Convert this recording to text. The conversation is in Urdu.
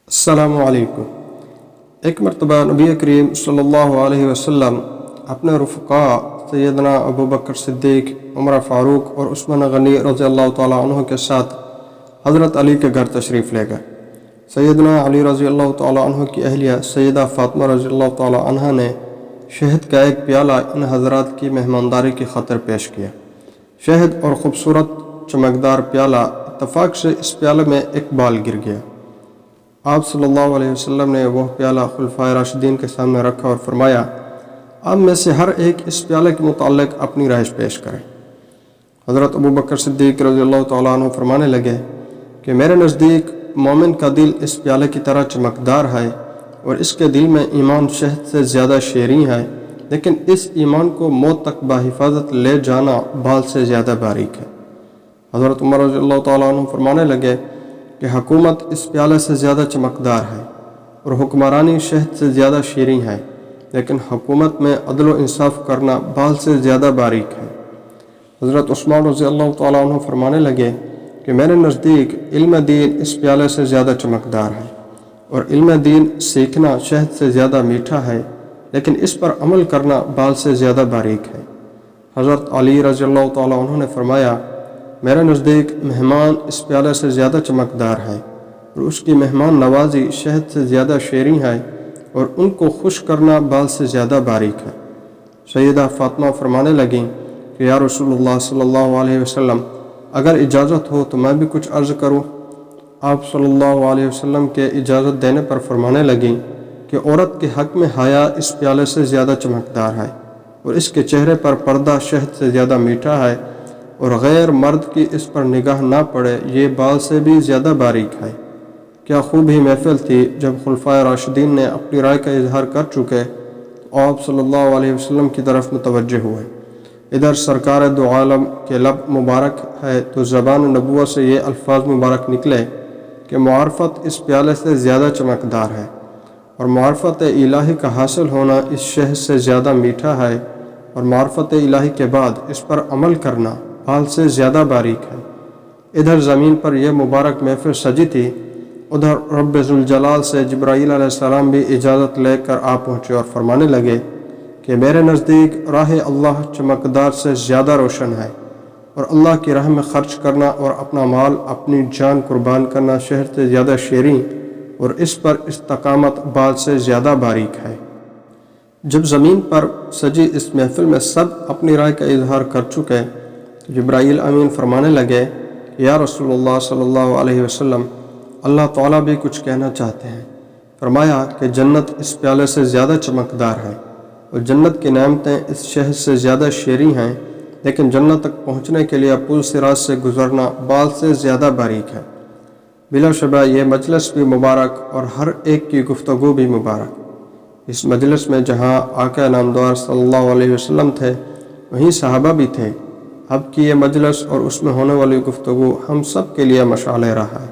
السلام علیکم۔ ایک مرتبہ نبی کریم صلی اللہ علیہ وسلم اپنے رفقا سیدنا ابو بکر صدیق، عمر فاروق اور عثمان غنی رضی اللہ تعالیٰ عنہ کے ساتھ حضرت علی کے گھر تشریف لے گئے۔ سیدنا علی رضی اللہ تعالیٰ عنہ کی اہلیہ سیدہ فاطمہ رضی اللہ تعالیٰ عنہ نے شہد کا ایک پیالہ ان حضرات کی مہمانداری کی خاطر پیش کیا۔ شہد اور خوبصورت چمکدار پیالہ، اتفاق سے اس پیالے میں ایک بال گر گیا۔ آپ صلی اللہ علیہ وسلم نے وہ پیالہ خلفائے راشدین کے سامنے رکھا اور فرمایا، آپ میں سے ہر ایک اس پیالے کے متعلق اپنی رائے پیش کرے۔ حضرت ابو بکر صدیق رضی اللہ تعالیٰ عنہ فرمانے لگے کہ میرے نزدیک مومن کا دل اس پیالے کی طرح چمکدار ہے اور اس کے دل میں ایمان شہد سے زیادہ شیریں ہے، لیکن اس ایمان کو موت تک بحفاظت لے جانا بال سے زیادہ باریک ہے۔ حضرت عمر رضی اللہ تعالیٰ عنہ فرمانے لگے کہ حکومت اس پیالے سے زیادہ چمکدار ہے اور حکمرانی شہد سے زیادہ شیریں ہے، لیکن حکومت میں عدل و انصاف کرنا بال سے زیادہ باریک ہے۔ حضرت عثمان رضی اللہ تعالیٰ عنہ فرمانے لگے کہ میرے نزدیک علم دین اس پیالے سے زیادہ چمکدار ہے اور علم دین سیکھنا شہد سے زیادہ میٹھا ہے، لیکن اس پر عمل کرنا بال سے زیادہ باریک ہے۔ حضرت علی رضی اللہ تعالیٰ عنہ نے فرمایا، میرے نزدیک مہمان اس پیالے سے زیادہ چمکدار ہے اور اس کی مہمان نوازی شہد سے زیادہ شیریں ہے اور ان کو خوش کرنا بال سے زیادہ باریک ہے۔ سیدہ فاطمہ فرمانے لگیں کہ یا رسول اللہ صلی اللہ علیہ وسلم، اگر اجازت ہو تو میں بھی کچھ عرض کروں۔ آپ صلی اللہ علیہ وسلم کے اجازت دینے پر فرمانے لگیں کہ عورت کے حق میں حیا اس پیالے سے زیادہ چمکدار ہے اور اس کے چہرے پر پردہ شہد سے زیادہ میٹھا ہے، اور غیر مرد کی اس پر نگاہ نہ پڑے یہ بال سے بھی زیادہ باریک ہے۔ کیا خوب ہی محفل تھی جب خلفائے راشدین نے اپنی رائے کا اظہار کر چکے تو آپ صلی اللہ علیہ وسلم کی طرف متوجہ ہوئے۔ ادھر سرکار دو عالم کے لب مبارک ہے تو زبان نبوت سے یہ الفاظ مبارک نکلے کہ معرفت اس پیالے سے زیادہ چمکدار ہے اور معرفت الہی کا حاصل ہونا اس شہد سے زیادہ میٹھا ہے، اور معرفت الہی کے بعد اس پر عمل کرنا بال سے زیادہ باریک ہے۔ ادھر زمین پر یہ مبارک محفل سجی تھی، ادھر رب ذوالجلال سے جبرائیل علیہ السلام بھی اجازت لے کر آ پہنچے اور فرمانے لگے کہ میرے نزدیک راہ اللہ چمکدار سے زیادہ روشن ہے، اور اللہ کی راہ میں خرچ کرنا اور اپنا مال، اپنی جان قربان کرنا شہد سے زیادہ شیریں اور اس پر استقامت بال سے زیادہ باریک ہے۔ جب زمین پر سجی اس محفل میں سب اپنی رائے کا اظہار کر چکے، جبرائیل امین فرمانے لگے کہ یا رسول اللہ صلی اللہ علیہ وسلم، اللہ تعالیٰ بھی کچھ کہنا چاہتے ہیں۔ فرمایا کہ جنت اس پیالے سے زیادہ چمکدار ہے اور جنت کی نعمتیں اس شہد سے زیادہ شیریں ہیں، لیکن جنت تک پہنچنے کے لیے پل صراط سے گزرنا بال سے زیادہ باریک ہے۔ بلا شبہ یہ مجلس بھی مبارک اور ہر ایک کی گفتگو بھی مبارک۔ اس مجلس میں جہاں آقا نامدار صلی اللہ علیہ وسلم تھے، وہیں صحابہ بھی تھے۔ اب کی یہ مجلس اور اس میں ہونے والی گفتگو ہم سب کے لیے مشعل راہ ہے۔